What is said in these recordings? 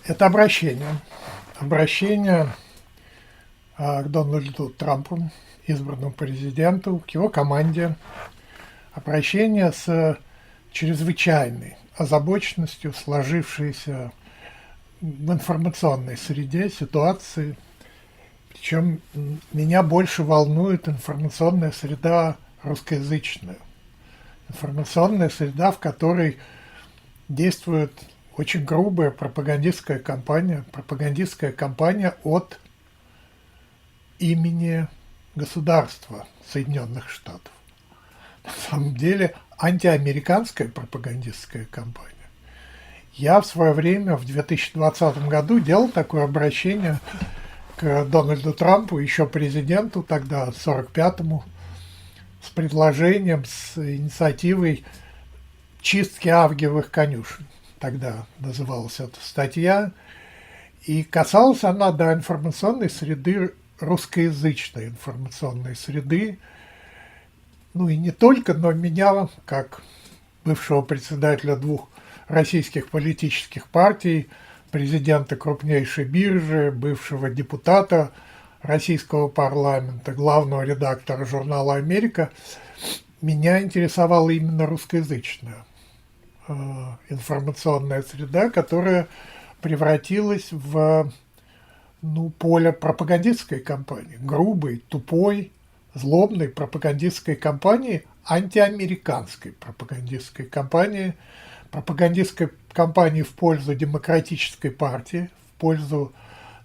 Это обращение. Обращение к Дональду Трампу, избранному президенту, к его команде. Обращение с чрезвычайной озабоченностью сложившейся в информационной среде ситуации. Причем меня больше волнует информационная среда русскоязычная. Информационная среда, в которой действует очень грубая пропагандистская кампания от имени государства Соединенных Штатов. На самом деле антиамериканская пропагандистская кампания. Я в свое время, в 2020 году, делал такое обращение к Дональду Трампу, еще президенту тогда, 45-му, с предложением, с инициативой чистки авгиевых конюшен. Тогда называлась эта статья. И касалась она информационной среды, русскоязычной информационной среды. Ну и не только, но меня, как бывшего председателя двух российских политических партий, президента крупнейшей биржи, бывшего депутата российского парламента, главного редактора журнала «Америка», меня интересовала именно русскоязычная информационная среда, которая превратилась в поле пропагандистской кампании, грубой, тупой, злобной пропагандистской кампании, антиамериканской пропагандистской кампании в пользу демократической партии, в пользу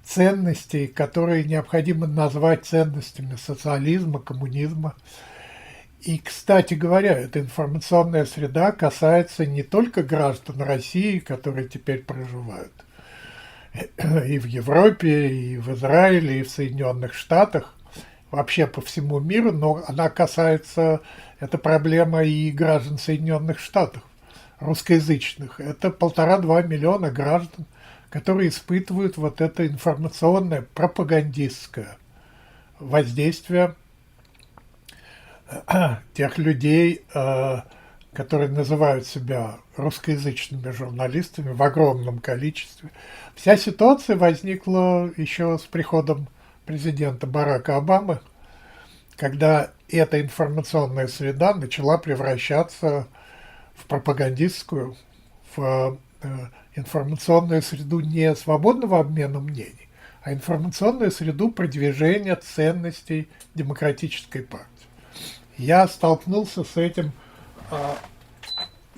ценностей, которые необходимо назвать ценностями социализма, коммунизма. И, кстати говоря, эта информационная среда касается не только граждан России, которые теперь проживают и в Европе, и в Израиле, и в Соединенных Штатах, вообще по всему миру, но она касается, это проблема и граждан Соединенных Штатов, русскоязычных. Это 1,5–2 миллиона граждан, которые испытывают вот это информационное, пропагандистское воздействие тех людей, которые называют себя русскоязычными журналистами в огромном количестве. Вся ситуация возникла еще с приходом президента Барака Обамы, когда эта информационная среда начала превращаться в пропагандистскую, в информационную среду не свободного обмена мнений, а информационную среду продвижения ценностей демократической партии. Я столкнулся с этим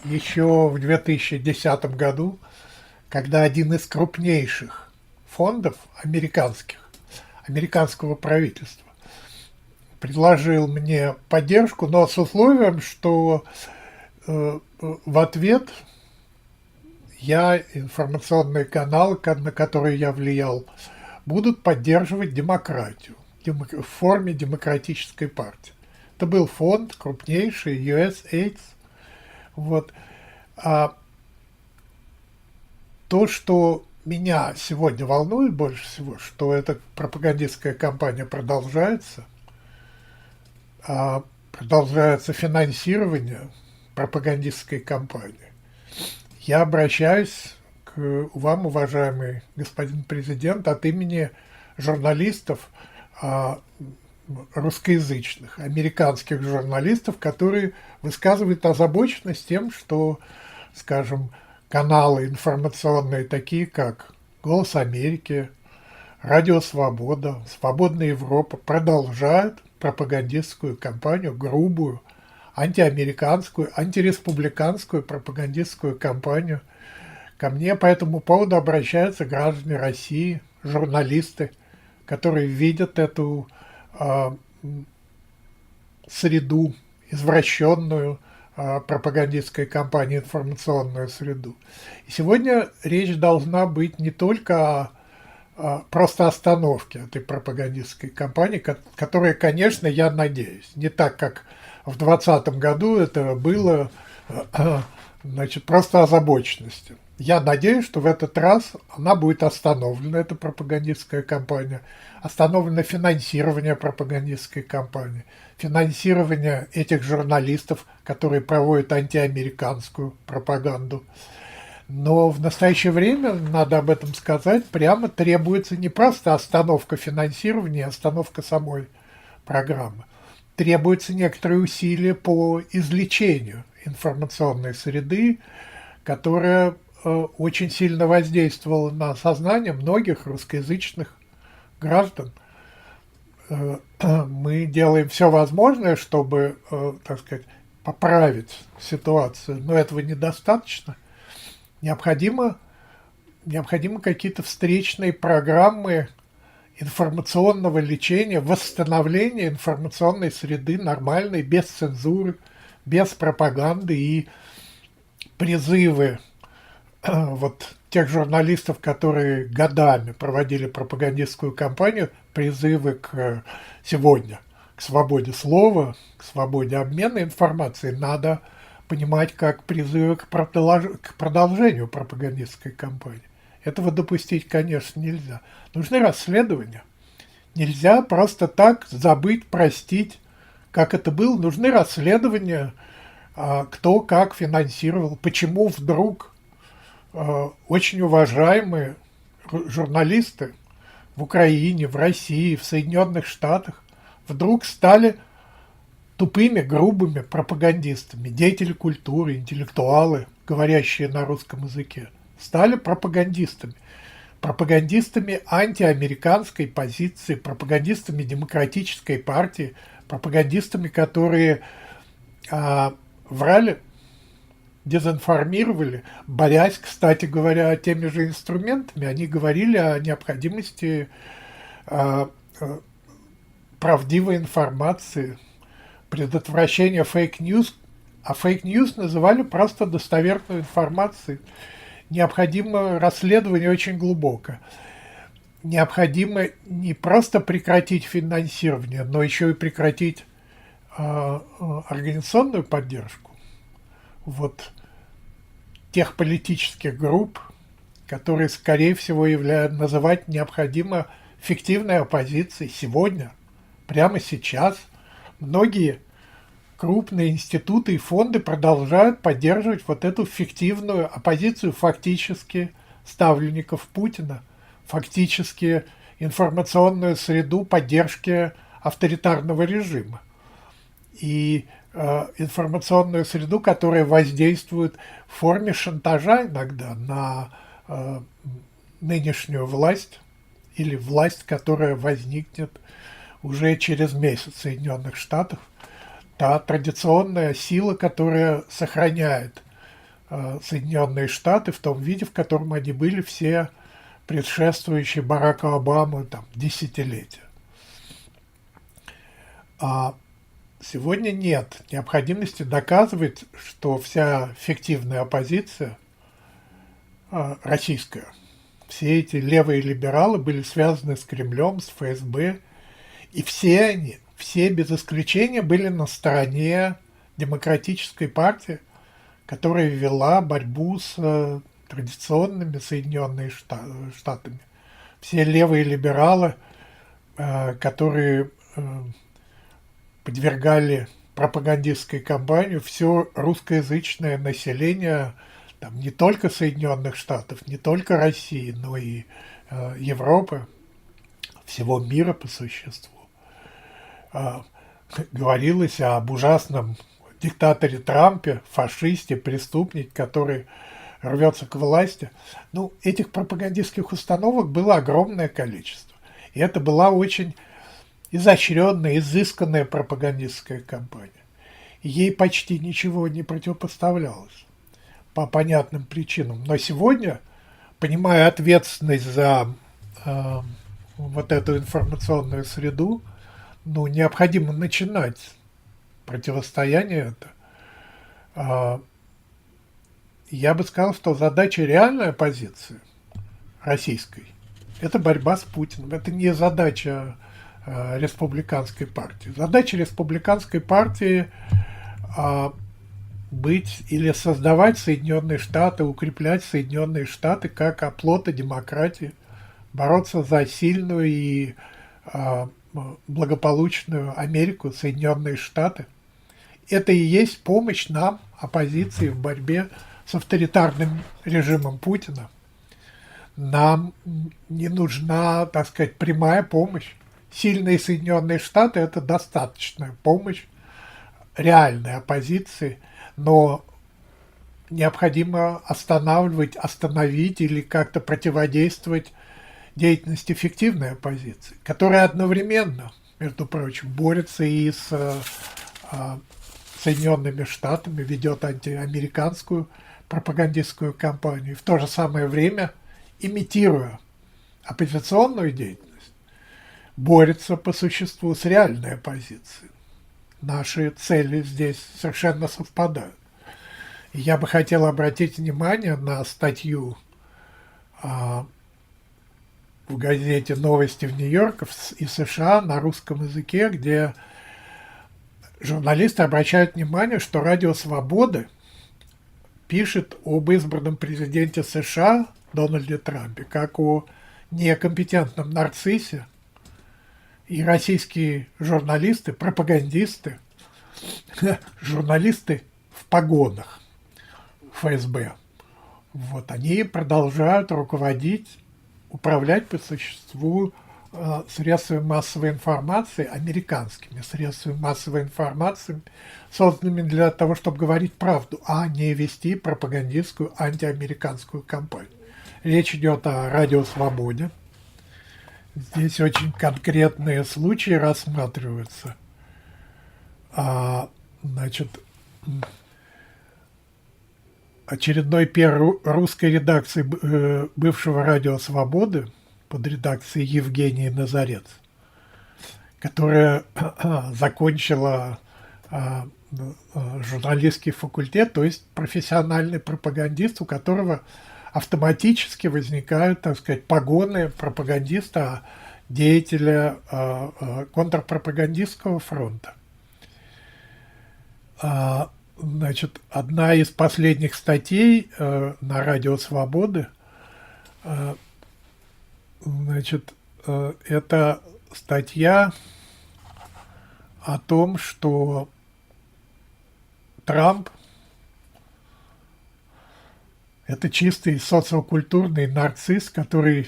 еще в 2010 году, когда один из крупнейших фондов американского правительства предложил мне поддержку, но с условием, что в ответ я, информационные каналы, на которые я влиял, будут поддерживать демократию в форме демократической партии. Это был фонд крупнейший, USAID. Вот. А то, что меня сегодня волнует больше всего, что эта пропагандистская кампания продолжается, продолжается финансирование пропагандистской кампании. Я обращаюсь к вам, уважаемый господин президент, от имени журналистов, русскоязычных, американских журналистов, которые высказывают озабоченность тем, что, скажем, каналы информационные, такие как «Голос Америки», «Радио Свобода», «Свободная Европа» продолжают пропагандистскую кампанию, грубую, антиамериканскую, антиреспубликанскую пропагандистскую кампанию. Ко мне по этому поводу обращаются граждане России, журналисты, которые видят эту среду, извращенную пропагандистской кампании, информационную среду. И сегодня речь должна быть не только о просто остановке этой пропагандистской кампании, которая, конечно, я надеюсь, не так, как в 2020 году это было, просто озабоченностью. Я надеюсь, что в этот раз она будет остановлена, эта пропагандистская кампания, остановлено финансирование пропагандистской кампании, финансирование этих журналистов, которые проводят антиамериканскую пропаганду. Но в настоящее время, надо об этом сказать, прямо требуется не просто остановка финансирования, остановка самой программы. Требуются некоторые усилия по излечению информационной среды, которая очень сильно воздействовала на сознание многих русскоязычных граждан. Мы делаем все возможное, чтобы, так сказать, поправить ситуацию, но этого недостаточно. Необходимо какие-то встречные программы информационного лечения, восстановления информационной среды нормальной, без цензуры, без пропаганды и призывы вот тех журналистов, которые годами проводили пропагандистскую кампанию, призывы к сегодня, к свободе слова, к свободе обмена информацией, надо понимать как призывы к продолжению пропагандистской кампании. Этого допустить, конечно, нельзя. Нужны расследования. Нельзя просто так забыть, простить, как это было. Нужны расследования, кто как финансировал, почему вдруг очень уважаемые журналисты в Украине, в России, в Соединенных Штатах вдруг стали тупыми, грубыми пропагандистами, деятели культуры, интеллектуалы, говорящие на русском языке, стали пропагандистами. Пропагандистами антиамериканской позиции, пропагандистами демократической партии, пропагандистами, которые врали, дезинформировали, борясь, кстати говоря, теми же инструментами. Они говорили о необходимости правдивой информации, предотвращения фейк-ньюс, а фейк-ньюс называли просто достоверную информацию. Необходимо расследование очень глубокое. Необходимо не просто прекратить финансирование, но еще и прекратить организационную поддержку вот тех политических групп, которые, скорее всего, называть необходимо фиктивной оппозицией сегодня, прямо сейчас. Многие крупные институты и фонды продолжают поддерживать вот эту фиктивную оппозицию фактически ставленников Путина, фактически информационную среду поддержки авторитарного режима. И информационную среду, которая воздействует в форме шантажа иногда на нынешнюю власть или власть, которая возникнет уже через месяц в Соединенных Штатах. Та традиционная сила, которая сохраняет Соединенные Штаты в том виде, в котором они были все предшествующие Бараку Обаму десятилетия. А сегодня нет необходимости доказывать, что вся фиктивная оппозиция российская, все эти левые либералы были связаны с Кремлем, с ФСБ, и все они, все без исключения, были на стороне демократической партии, которая вела борьбу с традиционными Соединенными Штатами. Все левые либералы, которые подвергали пропагандистской кампании все русскоязычное население не только Соединенных Штатов, не только России, но и Европы, всего мира по существу. Говорилось об ужасном диктаторе Трампе, фашисте, преступнике, который рвется к власти. Этих пропагандистских установок было огромное количество. И это была очень изощренная, изысканная пропагандистская кампания. Ей почти ничего не противопоставлялось по понятным причинам. Но сегодня, понимая ответственность за вот эту информационную среду, необходимо начинать противостояние это. Я бы сказал, что задача реальной оппозиции российской – это борьба с Путиным. Это не задача республиканской партии. Задача республиканской партии быть или создавать Соединенные Штаты, укреплять Соединенные Штаты как оплота демократии, бороться за сильную и благополучную Америку, Соединенные Штаты. Это и есть помощь нам, оппозиции, в борьбе с авторитарным режимом Путина, нам не нужна, так сказать, прямая помощь. Сильные Соединенные Штаты – это достаточная помощь реальной оппозиции, но необходимо остановить или как-то противодействовать деятельности фиктивной оппозиции, которая одновременно, между прочим, борется и с Соединенными Штатами, ведет антиамериканскую пропагандистскую кампанию, в то же самое время, имитируя оппозиционную деятельность, борется по существу с реальной оппозицией. Наши цели здесь совершенно совпадают. И я бы хотел обратить внимание на статью в газете «Новости в Нью-Йорке» из США на русском языке, где журналисты обращают внимание, что «Радио Свободы» пишет об избранном президенте США Дональде Трампе как о некомпетентном нарциссе, и российские журналисты, пропагандисты, журналисты в погонах ФСБ, вот, они продолжают руководить, управлять по существу средствами массовой информации, американскими средствами массовой информации, созданными для того, чтобы говорить правду, а не вести пропагандистскую антиамериканскую кампанию. Речь идет о «Радио Свободе». Здесь очень конкретные случаи рассматриваются. Значит, очередной первый русской редакции бывшего «Радио Свободы» под редакцией Евгении Назарец, которая закончила журналистский факультет, то есть профессиональный пропагандист, у которого автоматически возникают, так сказать, погоны пропагандиста, деятеля контрпропагандистского фронта. Значит, одна из последних статей на «Радио Свободы», значит, это статья о том, что Трамп – это чистый социокультурный нарцисс, который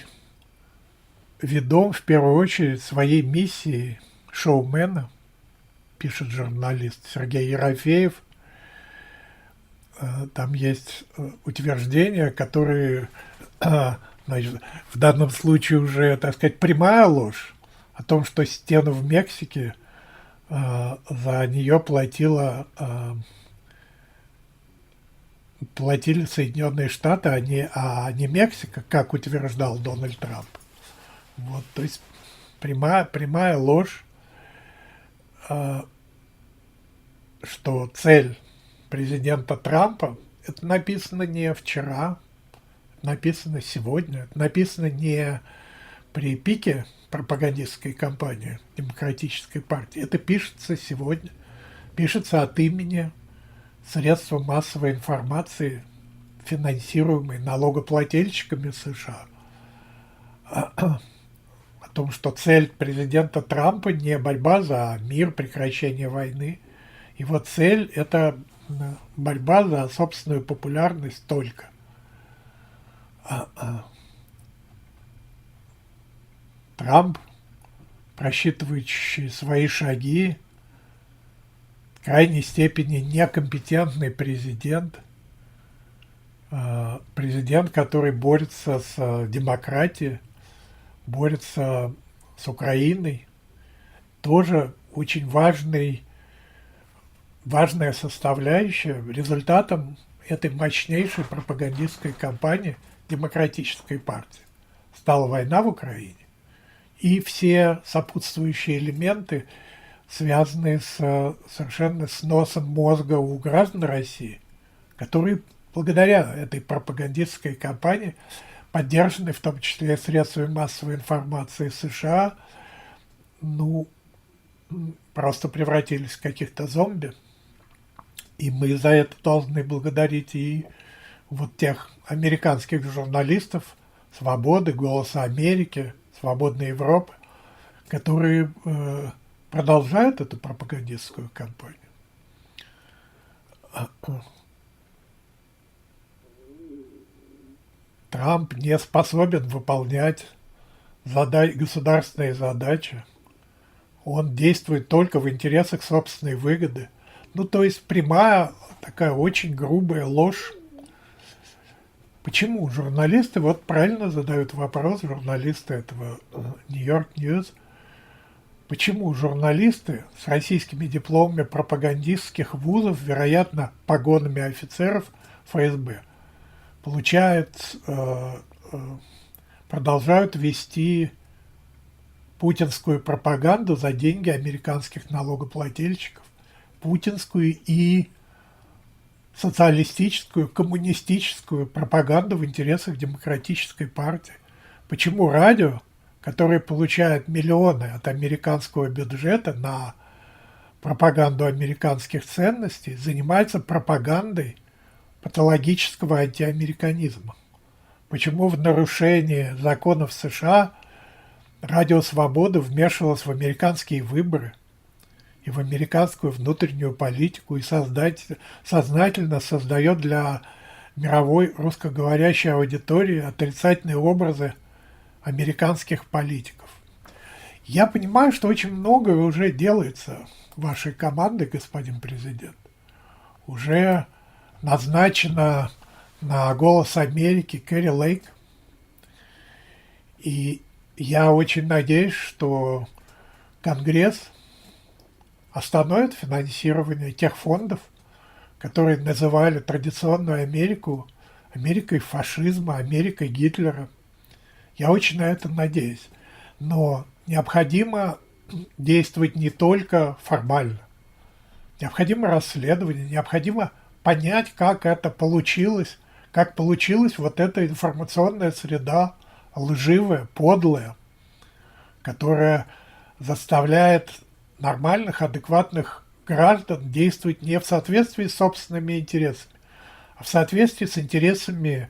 ведом в первую очередь своей миссией шоумена, пишет журналист Сергей Ерофеев. Там есть утверждения, которые, значит, в данном случае уже, так сказать, прямая ложь о том, что стену в Мексике за нее платили Соединенные Штаты, а не Мексика, как утверждал Дональд Трамп. Вот, то есть прямая ложь, что цель президента Трампа, это написано не вчера, написано сегодня, это написано не при пике пропагандистской кампании Демократической партии, это пишется сегодня, пишется от имени средства массовой информации, финансируемые налогоплательщиками США, о том, что цель президента Трампа не борьба за мир, прекращение войны. Его цель – это борьба за собственную популярность только. Трамп, просчитывающий свои шаги, в крайней степени некомпетентный президент, президент, который борется с демократией, борется с Украиной, тоже очень важная составляющая, результатом этой мощнейшей пропагандистской кампании Демократической партии стала война в Украине и все сопутствующие элементы, связанные с совершенно сносом мозга у граждан России, которые благодаря этой пропагандистской кампании, поддержанной в том числе средствами массовой информации США, просто превратились в каких-то зомби. И мы за это должны благодарить и вот тех американских журналистов «Свободы», «Голоса Америки», «Свободной Европы», которые продолжают эту пропагандистскую кампанию. Трамп не способен выполнять государственные задачи. Он действует только в интересах собственной выгоды. Ну, то есть прямая, такая очень грубая ложь. Почему журналисты, вот правильно задают вопрос журналисты этого New York News, почему журналисты с российскими дипломами пропагандистских вузов, вероятно, погонами офицеров ФСБ, продолжают вести путинскую пропаганду за деньги американских налогоплательщиков, путинскую и социалистическую, коммунистическую пропаганду в интересах демократической партии. Почему радио, которое получает миллионы от американского бюджета на пропаганду американских ценностей, занимается пропагандой патологического антиамериканизма? Почему в нарушение законов США Радио Свобода вмешивалось в американские выборы и в американскую внутреннюю политику и сознательно создает для мировой русскоговорящей аудитории отрицательные образы американских политиков? Я понимаю, что очень многое уже делается вашей командой, господин президент. Уже назначена на «Голос Америки» Кэрри Лейк. И я очень надеюсь, что Конгресс остановит финансирование тех фондов, которые называли традиционную Америку Америкой фашизма, Америкой Гитлера. Я очень на это надеюсь. Но необходимо действовать не только формально. Необходимо расследование, необходимо понять, как это получилось, как получилась вот эта информационная среда, лживая, подлая, которая заставляет нормальных, адекватных граждан действовать не в соответствии с собственными интересами, а в соответствии с интересами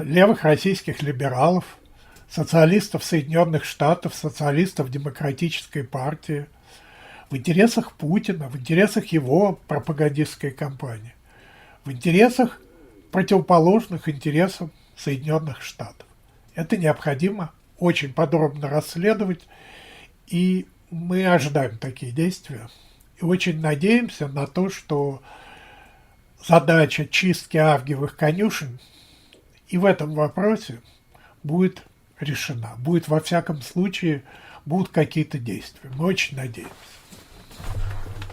левых российских либералов, социалистов Соединенных Штатов, социалистов Демократической партии, в интересах Путина, в интересах его пропагандистской кампании, в интересах противоположных интересам Соединенных Штатов. Это необходимо очень подробно расследовать, и мы ожидаем такие действия. И очень надеемся на то, что задача чистки авгиевых конюшен и в этом вопросе будет решена. Будет, во всяком случае, будут какие-то действия. Мы очень надеемся.